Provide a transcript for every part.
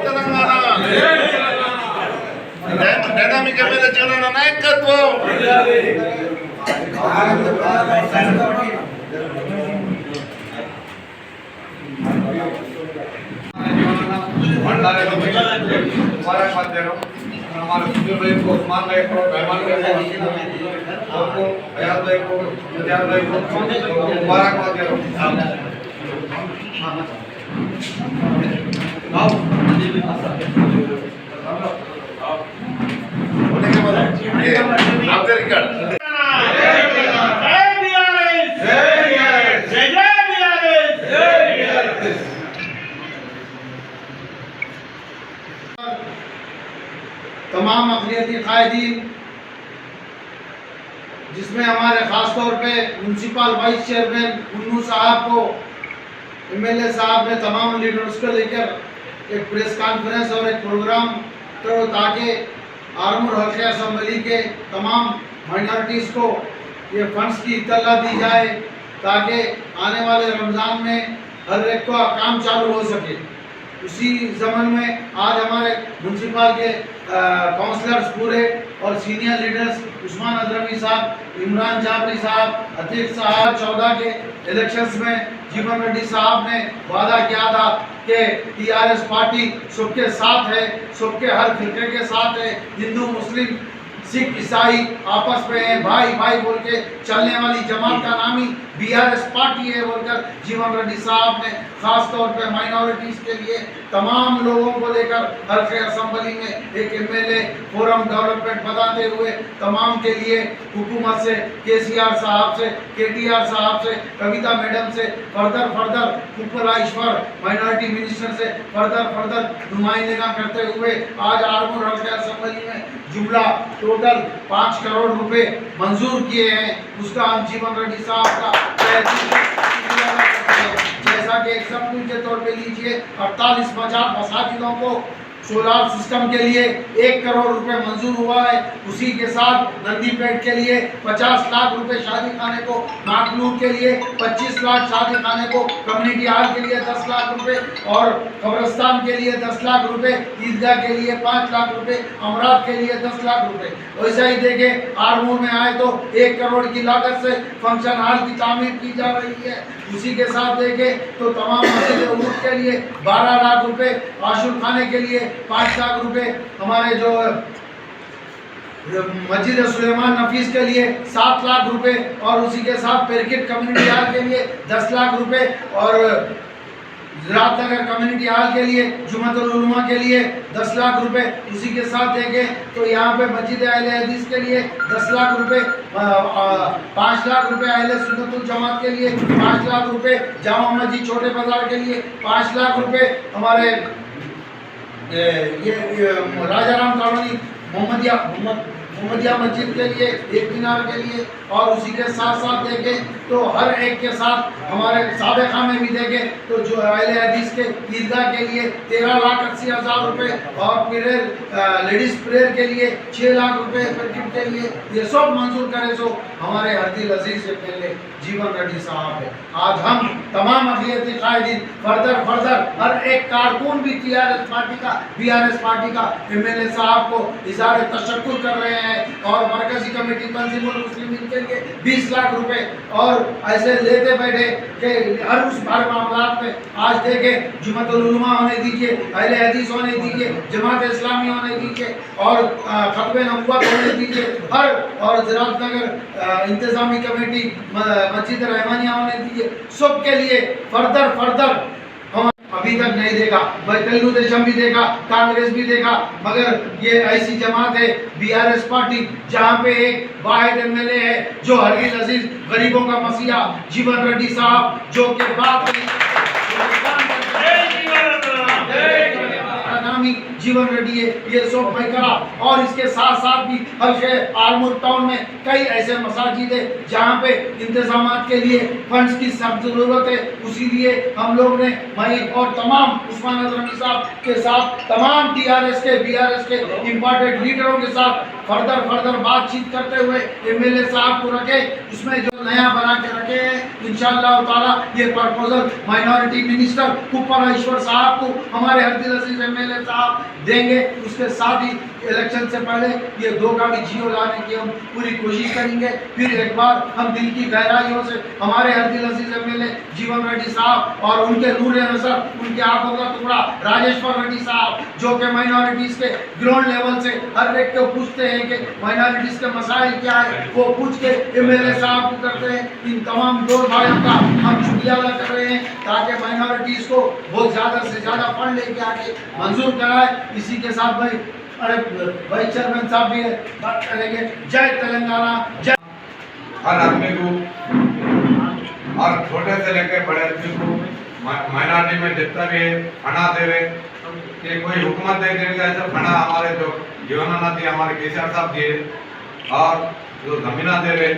Telangana dynamic MLA Jagananna నాయకత్వం. हमारे माध्यम हमारे सुनील भाई को, उस्मान भाई को, रहमान भाई को, आपको अयाज भाई को, मुजाहिद भाई को मुबारक माध्यम आपके रिकॉर्ड तमाम अक़लियती कायदीन, जिसमें हमारे ख़ास तौर पे म्यूनसिपल वाइस चेयरमैन उन्नू साहब को, एमएलए साहब ने तमाम लीडर्स को लेकर एक प्रेस कॉन्फ्रेंस और एक प्रोग्राम करो ताकि आर्मूर हल्के असम्बली के तमाम माइनॉरिटीज़ को ये फंड्स की इत्तला दी जाए ताकि आने वाले रमज़ान में हर एक का काम चालू हो सके। उसी ज़मन में आज हमारे म्यूनसिपल के काउंसलर्स पूरे और सीनियर लीडर्स उस्मान अजरमी साहब, इमरान जाफरी साहब, अतीक साहब 14 के इलेक्शंस में जीवन रेड्डी साहब ने वादा किया था कि टीआरएस पार्टी सबके साथ है, सबके हर फिरके के साथ है, हिंदू मुस्लिम सिख ईसाई आपस में है, भाई भाई बोल के चलने वाली जमात का नाम ही बीआरएस पार्टी है बोलकर जीवन रेड्डी साहब ने खास तौर पे माइनॉरिटीज़ के लिए तमाम लोगों को लेकर हल्के असम्बली में एक एमएलए फोरम डेवलपमेंट बताते हुए तमाम के लिए हुकूमत से, केसीआर साहब से, केटीआर साहब से, कविता मैडम से फर्दर कुपला ईश्वर माइनॉरिटी मिनिस्टर से फर्दर नुमाइंदगा करते हुए आज आर्मूर हल्के असम्बली में जुमला टोटल 5 करोड़ रुपए मंजूर किए हैं। उसका हम जीवन रेड्डी साहब का जैसा कि एग्जाम्पल के तौर पे लीजिए 48,000 मसाजिदों को सोलार सिस्टम के लिए 1 करोड़ रुपए मंजूर हुआ है। उसी के साथ नंदीपेट के लिए 50 लाख रुपए, शादी खाने को नागलूर के लिए 25 लाख, शादी खाने को कम्युनिटी हॉल के लिए 10 लाख रुपए और कब्रस्तान के लिए 10 लाख रुपए, ईदगाह के लिए 5 लाख रुपए, अमरात के लिए 10 लाख रुपए। वैसा ही देखें आर्मूर में आए तो 1 करोड़ की लागत से फंक्शन हॉल की तामीर की जा रही है। उसी के साथ देखें तो तमाम मस्जिद उर्द के लिए 12 लाख रुपए, आशुल खाने के लिए 5 लाख रुपए, हमारे जो मस्जिद सुलेमान नफीस के लिए 7 लाख रुपए और उसी के साथ पेरकिट कम्युनिटी हॉल के लिए 10 लाख रुपए और रातनगर कम्युनिटी हॉल के लिए जुमातुल उलमा के लिए 10 लाख रुपए। उसी के साथ देखें तो यहाँ पे मस्जिद अहले हदीस के लिए 10 लाख रुपए, 5 लाख रुपए अहले सुन्नतुल जमात के लिए 5 लाख रुपए, जामा मस्जिद छोटे बाजार के लिए 5 लाख रुपए, हमारे ये राजाराम कॉलोनी मोहम्मदिया मस्जिद के लिए 1 मीनार के लिए और उसी के साथ देखें तो हर एक के साथ हमारे साबिका में भी देखें तो जो अहले हदीस के ईदगाह के लिए 13,80,000 रुपए और प्रेयर लेडीज़ प्रेयर के लिए 6 लाख रुपए पेरकिट के लिए ये सब मंजूर करे सो हमारे हरदिल अजीज से पहले जीवन रेड्डी साहब है। आज हम तमाम अक़लियती कायदीन फर्दर हर एक कारकुन भी टीआरएस पार्टी का, बीआरएस पार्टी का एमएलए साहब को इज़हार तशक्कुर कर रहे हैं और मरकजी कमेटी तंजीमुल मुस्लिमीन के लिए 20 लाख रुपए और ऐसे लेते बैठे कि हर मामला में आज देखें जुमातुल उलमा होने दीजिए, अहले हदीस होने दीजिए, जमात इस्लामी होने दीजिए और खतबे नबुव्वत होने दीजिए, हर और ज़राअतनगर इंतज़ामी कमेटी मस्जिद रहमानिया होने दीजिए, सबके लिए फर्दर हम अभी तक नहीं देखा। तेलुगु देशम भी देखा, कांग्रेस भी देखा, मगर ये ऐसी जमात है बीआरएस पार्टी जहाँ पे एक वाहिद एमएलए है जो हरगिज़ अजीज गरीबों का मसीहा जीवन रेड्डी साहब जो के बाद जीवन रेड्डी है, ये सब मैं करा और इसके साथ भी हल्के आर्मूर टाउन में कई ऐसे मसाजिद है जहाँ पे इंतजामात के लिए फंड्स की सख्त ज़रूरत है। उसी लिए हम लोग ने मैं और तमाम उस्मान अजरमी साहब के साथ तमाम टीआरएस के, बीआरएस के इम्पोर्टेंट लीडरों के साथ फर्दर बातचीत करते हुए एमएलए साहब को रखे, इसमें जो नया बना के रखे हैं इंशाअल्लाह ताला ये प्रपोजल माइनॉरिटी मिनिस्टर कुप्परा ईश्वर साहब को हमारे हरदिल अजीज एमएलए साहब देंगे। उसके साथ ही इलेक्शन से पहले ये 2 का भी जियो लाने की हम पूरी कोशिश करेंगे। फिर एक बार हम दिल की गहराइयों से हमारे हरदिल अजीज एमएलए जीवन रेड्डी साहब और उनके नूर नजर, उनके आंखों का टुकड़ा राजेश्वर रेड्डी साहब, जो कि माइनॉरिटीज़ के ग्राउंड लेवल से हर एक को पूछते हैं कि माइनॉरिटीज़ के मसाइल क्या है, वो पूछ के एमएलए साहब को करते हैं। इन तमाम 2 भाइयों का हम शुक्रिया अदा कर रहे हैं ताकि माइनॉरिटीज़ को बहुत ज़्यादा से ज़्यादा फंड लेके आके मंजूर कराए। इसी के साथ भाई वाइस चेयरमैन साहब भी बात करेंगे। जय तेलंगाना, जय। हर आदमी को और छोटे से लेकर बड़े आदमी को माइनॉरिटी में जितना भी फंडा दे रहे कि कोई हुकूमत दे देगा ऐसा फंडा हमारे जो जीवनानंद दिए, हमारे केसीआर साहब दिए और जो जमीना दे रहे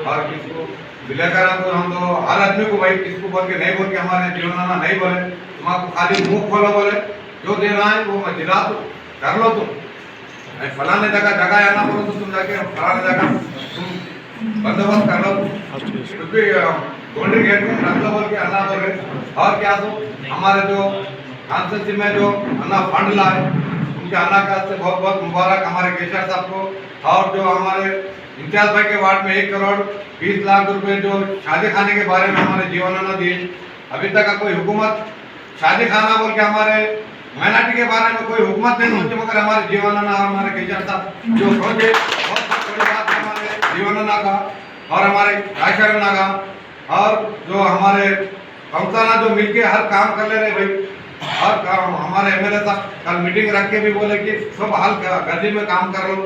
और किसको विलेकरण को हम तो हर आदमी को भाई किसको बोल के नहीं बोल के हमारे जीवनानंद नहीं बोले, तुम्हारा खाली मुंह खोलो, बोले जो देना है वो मैं दिला दूँ, कर लो तुम, फलाने जगह आना बोलो तो तुम जाके फलाने जगह तुम बंदोबस्त कर लो, क्योंकि बाउंड्री गेट में रख लो बोल के अन्ना बोल रहे। और क्या तो हमारे जो कॉन्स्टिट्यूंसी में जो अन्ना फंड लाए उनके अन्ना का से बहुत बहुत मुबारक हमारे केसीआर साहब को। और जो हमारे इम्तियाज भाई के वार्ड में 1 करोड़ 20 लाख रुपए जो शादी खाने के बारे में हमारे जीवनानंद दिए, अभी तक का कोई हुकूमत शादी खाना बोल के हमारे माइनॉरिटी के बारे में कोई हुकूमत नहीं होती, मगर हमारे जीवनानंद और हमारे केसीआर साहब जो सोचे बहुत बड़ी बात है हमारे जीवनानंद का और हमारे राजशरण का। और जो हमारे कौंसला जो मिलके हर काम कर ले रहे भाई, हर काम हमारे एमएलए साहब कल मीटिंग रख के भी बोले कि सब हल गली में काम कर लो,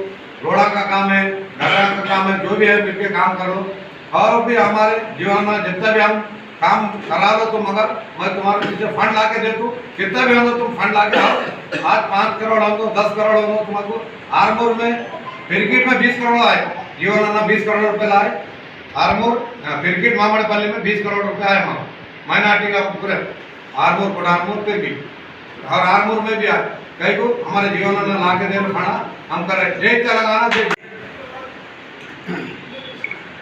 रोड़ा का काम है, घरा का काम है, जो भी है मिलके काम करो। और भी हमारे जीवन में जितना भी हम काम करा लो तो मगर मैं तुम्हारे पीछे फंड ला के दे दूँ, कितना भी हो तो तुम फंड ला के आओ। आज 5 करोड़ हो तो 10 करोड़ हो तुमको आरमोर में क्रिकेट में 20 करोड़ आए, जीवनानंद 20 करोड़ रुपए लाए, आरमोर क्रिकेट मामड़पल्ली में 20 करोड़ रुपए आए वहाँ माइनॉरिटी का पूरे आरमोर को आरमोर पे भी और आरमोर में भी आए। कई को हमारे जीवनानंद ला के दे खाना हम कर रहे। जय तेलंगाना, जय।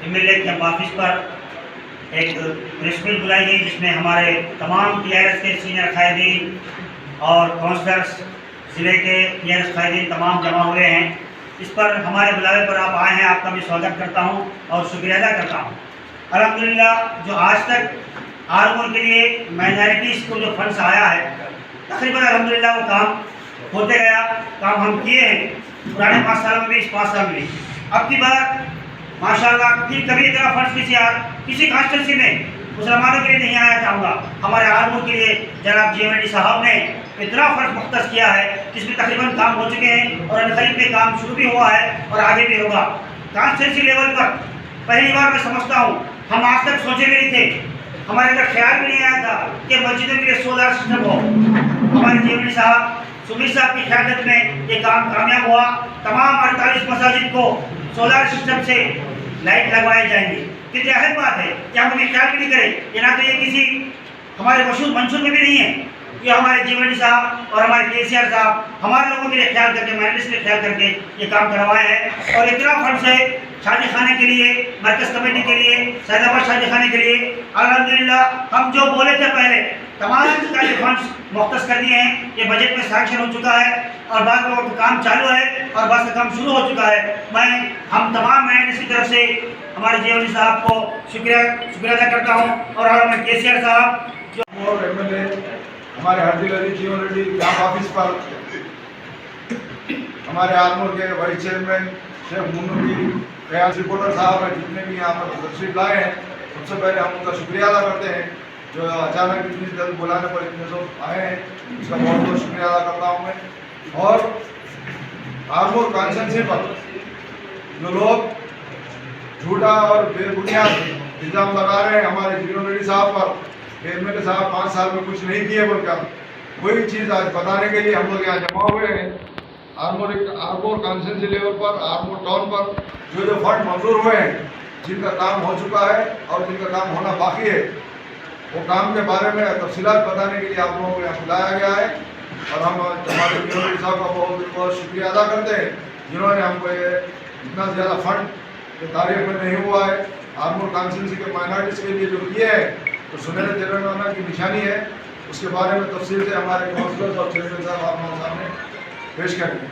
एमएलए कैंप ऑफिस पर एक प्रेस मीट बुलाई गई जिसमें हमारे तमाम टीआरएस के सीनियर कायदीन और काउंसलर्स, जिले के टीआरएस कायदीन तमाम जमा हुए हैं। इस पर हमारे बुलावे पर आप आए हैं, आपका भी स्वागत करता हूं और शुक्रिया अदा करता हूं। अल्हम्दुलिल्लाह जो आज तक आरमोर के लिए माइनॉरिटीज़ को जो फंड्स आया है तकरीबन अल्हम्दुलिल्लाह वो काम होते गया, काम हम किए हैं पुराने 5 सालों में भी, इस 5 साल में भी। अब की बार माशाल्लाह फिर कभी इतना फंड्स किसी कॉन्स्टिट्यूंसी में मुसलमानों के लिए नहीं आया चाहूँगा। हमारे आरमोर के लिए जनाब जीवन रेड्डी साहब ने इतना फंड मुख्तस किया है जिसमें तकरीबन काम हो चुके हैं और अनखरीद में काम शुरू भी हुआ है और आगे भी होगा। कॉन्स्टिट्यूंसी लेवल पर पहली बार मैं समझता हूँ, हम आज तक सोचे भी नहीं थे, हमारे अंदर ख्याल भी नहीं आया था कि मस्जिदों के लिए सोलर सिस्टम हो। हमारे जीवन रेड्डी साहब, सुमीर साहब की क़यादत में ये काम कामयाब हुआ। तमाम 48 मसाजिद को सोलर सिस्टम से लाइट लगवाई जाएंगी। कितनी अहम बात है कि हम कभी ख्याल भी नहीं करें, ये ना तो ये किसी हमारे मशहूर मंशूर में भी नहीं है। ये हमारे जीवन रेड्डी साहब और हमारे केसीआर साहब हमारे लोगों के लिए ख्याल करके, माइनॉरिटीज़ के लिए ख्याल करके ये काम करवाए हैं। और इतना फंड है शादी खाने के लिए, मरकज़ कमेटी के लिए, सैदाबाद शादी खाने के लिए। अल्हम्दुलिल्लाह हम जो बोले थे पहले तमाम सरकारी फंड्स मुख्तस कर दिए हैं। ये बजट में सैंक्शन हो चुका है और बाद में काम चालू है और बाद में काम शुरू हो चुका है। मैं हम तमाम माइनॉरिटीज़ की तरफ से हमारे जीवन रेड्डी साहब को शुक्रिया अदा करता हूँ और हमारे केसीआर साहब जो और एमएलए हमारे हरदिल अजीज जीवन रेड्डी कैंप ऑफिस पर हमारे आरमोर के vice chairman Sheikh Munnu Fayaz reporter साहब हैं, जितने भी यहाँ पर तशरीफ लाए हैं, सबसे पहले हम उनका शुक्रिया अदा करते हैं जो अचानक इतनी जल्द बुलाने पर इतने लोग आए हैं, उसका बहुत बहुत शुक्रिया अदा करता हूँ मैं। और आरमोर कॉन्स्टिट्यूंसी पर जो लोग झूठा और बेबुनियाद इल्ज़ाम लगा रहे हैं हमारे जीवन रेड्डी साहब पर, एमएलए साहब 5 साल में कुछ नहीं किए बोलकर, कोई चीज़ आज बताने के लिए हम लोग यहाँ जमा हुए हैं। आरमोर कॉन्स्टिट्यूंसी लेवल पर, आरमोर टाउन पर जो फंड मंजूर हुए हैं, जिनका काम हो चुका है और जिनका काम होना बाकी है, वो काम के बारे में तफसीलात बताने के लिए आप लोगों को यहाँ बुलाया गया है। और हम हमारे जीवन रेड्डी साहब का बहुत बहुत शुक्रिया अदा करते हैं जिन्होंने हमको ये इतना ज़्यादा फंड तारीख में नहीं हुआ है। आर्मूर काउंसिल के माइनॉरिटीज़ के लिए जो किए हैं तो सुनहरे तेलंगाना की निशानी है। उसके बारे में तफसील से हमारे काउंसलर्स और चेयरमैन साहब आप हमारे सामने पेश करेंगे।